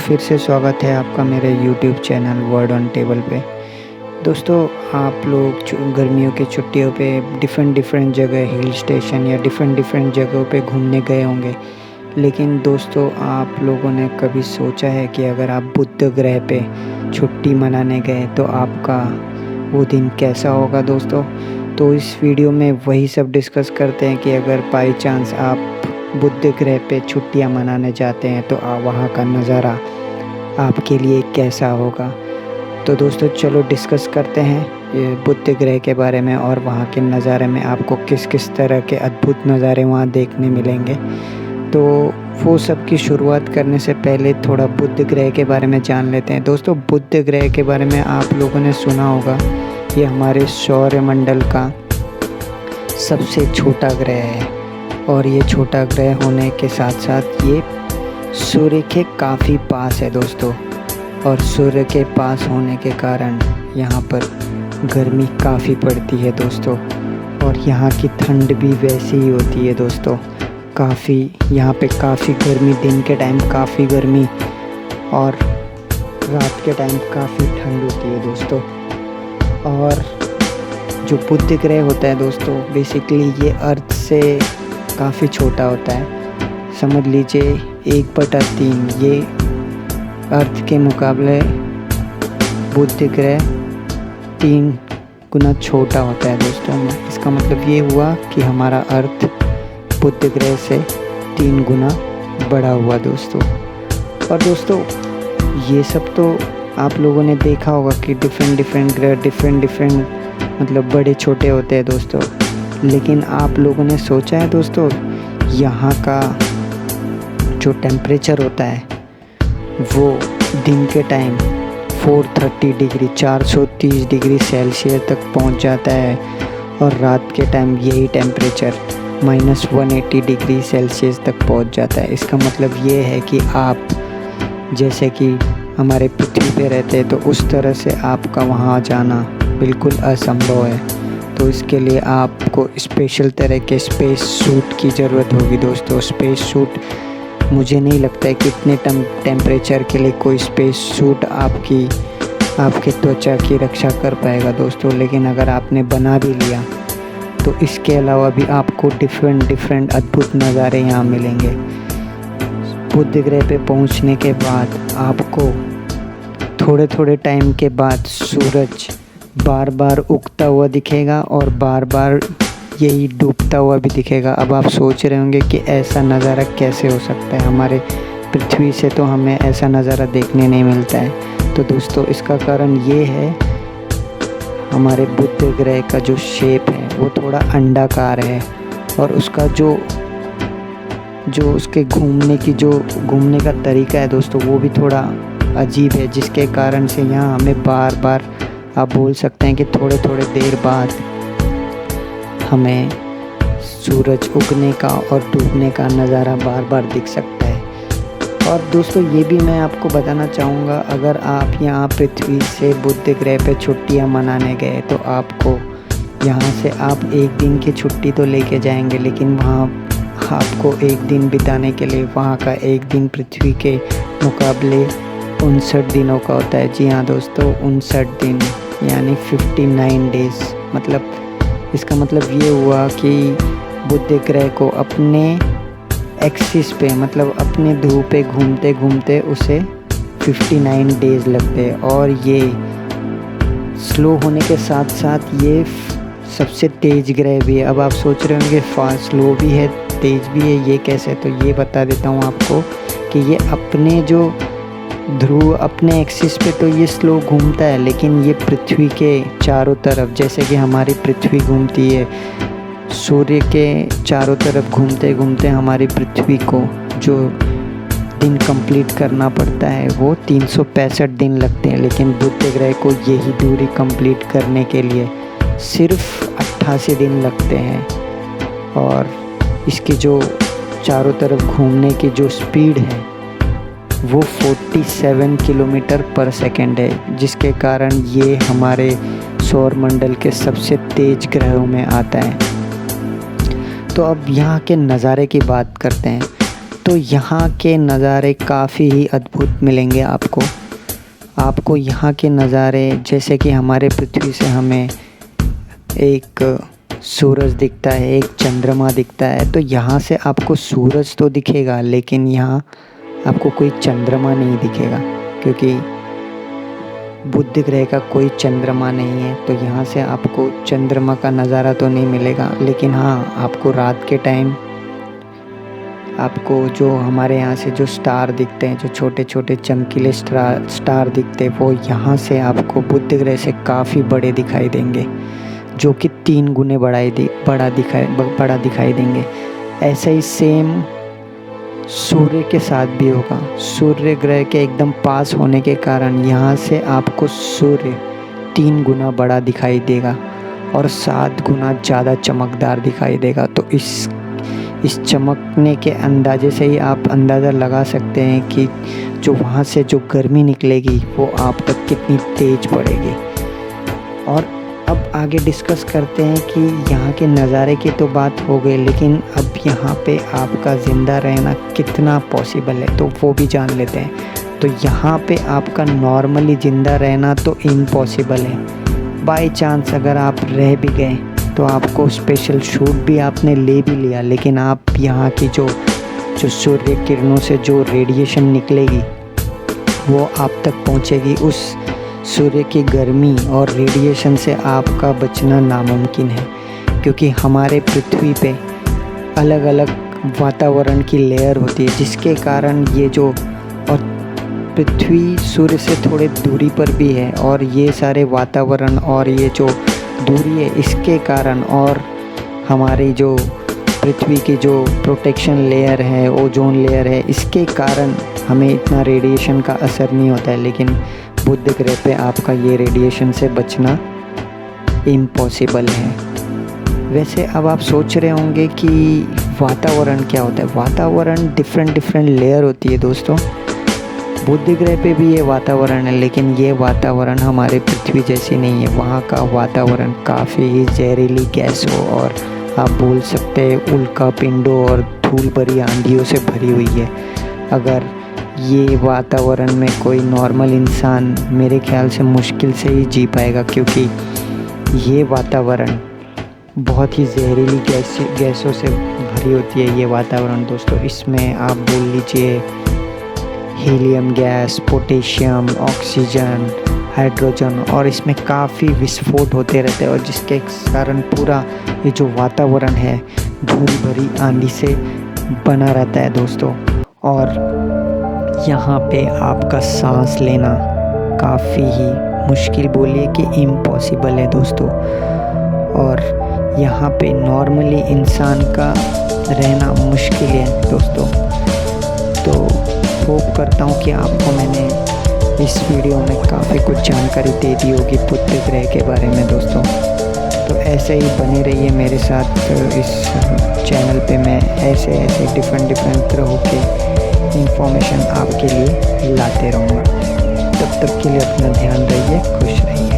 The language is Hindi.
फिर से स्वागत है आपका मेरे YouTube channel word on table पे। दोस्तों, आप लोग गर्मियों की छुट्टियों पे डिफरेंट जगह हिल स्टेशन या डिफरेंट जगहों पे घूमने गए होंगे। लेकिन दोस्तों, आप लोगों ने कभी सोचा है कि अगर आप बुध ग्रह पे छुट्टी मनाने गए तो आपका वो दिन कैसा होगा दोस्तों? तो इस वीडियो में वही सब डिस्कस करते हैं कि अगर बाई चांस आप बुध ग्रह पे छुट्टियां मनाने जाते हैं तो वहाँ का नज़ारा आपके लिए कैसा होगा। तो दोस्तों, चलो डिस्कस करते हैं ये बुध ग्रह के बारे में और वहाँ के नज़ारे में आपको किस किस तरह के अद्भुत नज़ारे वहाँ देखने मिलेंगे। तो वो सब की शुरुआत करने से पहले थोड़ा बुध ग्रह के बारे में जान लेते हैं। दोस्तों, बुध ग्रह के बारे में आप लोगों ने सुना होगा, ये हमारे सौरमंडल का सबसे छोटा ग्रह है और ये छोटा ग्रह होने के साथ साथ ये सूर्य के काफ़ी पास है दोस्तों। और सूर्य के पास होने के कारण यहाँ पर गर्मी काफ़ी पड़ती है दोस्तों। और यहाँ की ठंड भी वैसी ही होती है दोस्तों। यहाँ पे काफ़ी गर्मी, दिन के टाइम काफ़ी गर्मी और रात के टाइम काफ़ी ठंड होती है दोस्तों। और जो बुध ग्रह होता है दोस्तों, बेसिकली ये अर्थ से काफ़ी छोटा होता है। समझ लीजिए 1/3 ये अर्थ के मुकाबले बुध ग्रह 3 गुना छोटा होता है दोस्तों। इसका मतलब ये हुआ कि हमारा अर्थ बुध ग्रह से 3 गुना बड़ा हुआ दोस्तों। और दोस्तों, ये सब तो आप लोगों ने देखा होगा कि डिफरेंट ग्रह डिफरेंट मतलब बड़े छोटे होते हैं दोस्तों। लेकिन आप लोगों ने सोचा है दोस्तों, यहाँ का जो टेम्परेचर होता है वो दिन के टाइम 430 डिग्री 430 डिग्री सेल्सियस तक पहुँच जाता है और रात के टाइम यही टेम्परेचर -180 डिग्री सेल्सियस तक पहुँच जाता है। इसका मतलब ये है कि आप जैसे कि हमारे पृथ्वी पे रहते हैं तो उस तरह से आपका वहाँ जाना बिल्कुल असंभव है। तो इसके लिए आपको स्पेशल तरह के स्पेस सूट की ज़रूरत होगी दोस्तों। स्पेस सूट मुझे नहीं लगता है कि इतने टेम्परेचर के लिए कोई स्पेस सूट आपके त्वचा की रक्षा कर पाएगा दोस्तों। लेकिन अगर आपने बना भी लिया तो इसके अलावा भी आपको डिफरेंट अद्भुत नज़ारे यहाँ मिलेंगे। बुध ग्रह पे पहुँचने के बाद आपको थोड़े टाइम के बाद सूरज बार उगता हुआ दिखेगा और बार यही डूबता हुआ भी दिखेगा। अब आप सोच रहे होंगे कि ऐसा नज़ारा कैसे हो सकता है, हमारे पृथ्वी से तो हमें ऐसा नज़ारा देखने नहीं मिलता है। तो दोस्तों, इसका कारण ये है, हमारे बुध ग्रह का जो शेप है वो थोड़ा अंडाकार है और उसका जो उसके घूमने का तरीका है दोस्तों, वो भी थोड़ा अजीब है, जिसके कारण से यहाँ हमें बार आप बोल सकते हैं कि थोड़े देर बाद हमें सूरज उगने का और डूबने का नज़ारा बार दिख सकता है। और दोस्तों, ये भी मैं आपको बताना चाहूँगा, अगर आप यहाँ पृथ्वी से बुध ग्रह पे छुट्टियाँ मनाने गए तो आपको यहाँ से आप 1 दिन की छुट्टी तो लेके जाएंगे, लेकिन वहाँ आपको 1 दिन बिताने के लिए वहाँ का 1 दिन पृथ्वी के मुकाबले 59 दिनों का होता है। जी हाँ दोस्तों, 59 दिन यानी 59 डेज़। मतलब इसका मतलब ये हुआ कि बुध ग्रह को अपने एक्सिस पे, मतलब अपने ध्रुव पे घूमते उसे 59 डेज़ लगते हैं। और ये स्लो होने के साथ साथ ये सबसे तेज़ ग्रह भी है। अब आप सोच रहे होंगे फास्ट स्लो भी है तेज़ भी है, ये कैसे? तो ये बता देता हूँ आपको कि ये अपने जो ध्रुव अपने एक्सिस पे तो ये स्लो घूमता है, लेकिन ये पृथ्वी के चारों तरफ, जैसे कि हमारी पृथ्वी घूमती है सूर्य के चारों तरफ, घूमते हमारी पृथ्वी को जो दिन कंप्लीट करना पड़ता है वो 365 दिन लगते हैं। लेकिन बुध ग्रह को यही दूरी कंप्लीट करने के लिए सिर्फ 88 दिन लगते हैं। और इसकी जो चारों तरफ घूमने की जो स्पीड है वो 47 किलोमीटर पर सेकेंड है, जिसके कारण ये हमारे सौरमंडल के सबसे तेज़ ग्रहों में आता है। तो अब यहाँ के नज़ारे की बात करते हैं। दोस्तों यहाँ के नज़ारे काफ़ी ही अद्भुत मिलेंगे आपको यहाँ के नज़ारे, जैसे कि हमारे पृथ्वी से हमें एक सूरज दिखता है, एक चंद्रमा दिखता है, तो यहाँ से आपको सूरज तो दिखेगा लेकिन यहाँ आपको कोई चंद्रमा नहीं दिखेगा, क्योंकि बुध ग्रह का कोई चंद्रमा नहीं है। तो यहाँ से आपको चंद्रमा का नज़ारा तो नहीं मिलेगा, लेकिन हाँ, आपको रात के टाइम आपको जो हमारे यहाँ से जो स्टार दिखते हैं, जो छोटे छोटे चमकीले स्टार दिखते हैं, वो यहाँ से आपको बुध ग्रह से काफ़ी बड़े दिखाई देंगे, जो कि 3 गुने बड़ा दिखाई देंगे। ऐसा ही सेम सूर्य के साथ भी होगा। सूर्य ग्रह के एकदम पास होने के कारण यहाँ से आपको सूर्य 3 गुना बड़ा दिखाई देगा और 7 गुना ज़्यादा चमकदार दिखाई देगा। तो इस चमकने के अंदाजे से ही आप अंदाज़ा लगा सकते हैं कि जो वहाँ से जो गर्मी निकलेगी वो आप तक कितनी तेज़ पड़ेगी। और अब आगे डिस्कस करते हैं कि यहाँ के नज़ारे की तो बात हो गई, लेकिन अब यहाँ पे आपका ज़िंदा रहना कितना पॉसिबल है तो वो भी जान लेते हैं। तो यहाँ पे आपका नॉर्मली ज़िंदा रहना तो इम्पॉसिबल है। बाय चांस अगर आप रह भी गए तो आपको स्पेशल शूट भी आपने ले भी लिया, लेकिन आप यहाँ की जो सूर्य किरणों से जो रेडिएशन निकलेगी वो आप तक पहुँचेगी। उस सूर्य की गर्मी और रेडिएशन से आपका बचना नामुमकिन है, क्योंकि हमारे पृथ्वी पे अलग अलग वातावरण की लेयर होती है, जिसके कारण ये जो, और पृथ्वी सूर्य से थोड़े दूरी पर भी है, और ये सारे वातावरण और ये जो दूरी है इसके कारण, और हमारी जो पृथ्वी की जो प्रोटेक्शन लेयर है, ओजोन लेयर है, इसके कारण हमें इतना रेडिएशन का असर नहीं होता है। लेकिन बुध ग्रह पे आपका ये रेडिएशन से बचना इम्पॉसिबल है। वैसे अब आप सोच रहे होंगे कि वातावरण क्या होता है। वातावरण डिफरेंट लेयर होती है दोस्तों। बुध ग्रह पे भी ये वातावरण है, लेकिन ये वातावरण हमारे पृथ्वी जैसी नहीं है। वहाँ का वातावरण काफ़ी ही जहरीली गैस हो, और आप बोल सकते हैं उल्का पिंडों और धूल भरी आंधियों से भरी हुई है। अगर ये वातावरण में कोई नॉर्मल इंसान मेरे ख्याल से मुश्किल से ही जी पाएगा, क्योंकि ये वातावरण बहुत ही जहरीली गैसों से भरी होती है ये वातावरण दोस्तों। इसमें आप बोल लीजिए helium gas, potassium, oxygen, hydrogen, और इसमें काफ़ी विस्फोट होते रहते हैं, और जिसके कारण पूरा ये जो वातावरण है धूल भरी आंधी से बना रहता है दोस्तों। और यहाँ पे आपका सांस लेना काफ़ी ही मुश्किल, बोलिए कि इम्पॉसिबल है दोस्तों। और यहाँ पे नॉर्मली इंसान का रहना मुश्किल है दोस्तों। तो होप करता हूँ कि आपको मैंने इस वीडियो में काफ़ी कुछ जानकारी दे दी होगी बुध ग्रह के बारे में दोस्तों। तो ऐसे ही बने रहिए मेरे साथ इस चैनल पे। मैं ऐसे डिफरेंट ग्रहों के इंफॉर्मेशन आपके लिए लाते रहूँगा। तब तक के लिए अपना ध्यान रहिए, खुश रहिए।